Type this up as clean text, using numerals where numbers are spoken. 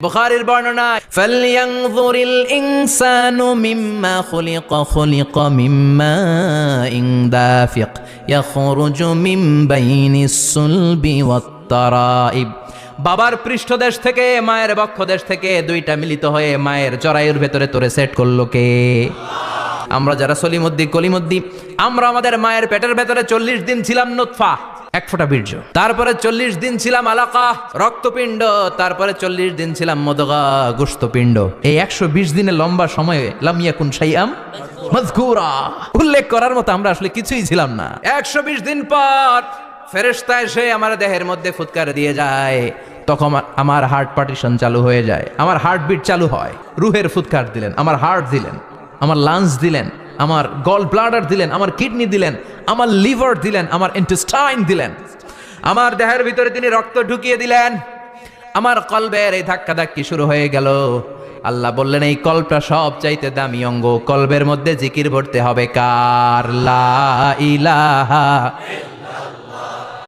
বুখারীর বর্ণনা, ফালইয়ানযুরিল ইনসানু মিম্মা খুলিকা মিম্মা দাফিক ইয়াখরুজু মিন বাইনিস সুলবি ওয়াত তারাইব। বাবার পৃষ্ঠদেশ থেকে, মায়ের বক্ষদেশ থেকে দুইটা মিলিত হয়ে মায়ের জরায়ুর ভেতরে তোরে সেট করলো কে? আমরা যারা সলিমুদ্দি কলিমুদ্দি, আমরা আমাদের মায়ের পেটের ভেতরে 40 দিন ছিলাম নুতফা, এক ফোঁটা বীর্য, তারপরে 40 দিন ছিলাম আলাকা রক্তপিণ্ড, তারপরে 40 দিন ছিলাম মুদগা গোশতপিণ্ড। এই 120 দিনের লম্বা সময়ে লাম ইয়াকুন শাইআম মাযকুরা, উল্লেখ করার মতো আমরা আসলে কিছুই ছিলাম না। 120 দিন পর ফেরেশতা এসে আমার দেহের মধ্যে ফুৎকার দিয়ে যায়, তখন আমার হার্ট পার্টিশন চালু হয়ে যায়, আমার হার্টবিট চালু হয়। রুহের ফুৎকার দিলেন, আমার হার্ট দিলেন, আমার লাংস দিলেন, আমার গল ব্লাডার দিলেন, আমার কিডনি দিলেন, আমার লিভার দিলেন, আমার ইন্টেস্টাইন দিলেন, আমার দেহের ভিতরে তিনি রক্ত ঢুকিয়ে দিলেন। আমার কলবের এই ধাক্কা ধাক্কি শুরু হয়ে গেল। আল্লাহ বললেন, এই কলবটা সব চাইতে দামি অঙ্গ, কলবের মধ্যে জিকির ভরতে হবে কার? লা ইলাহা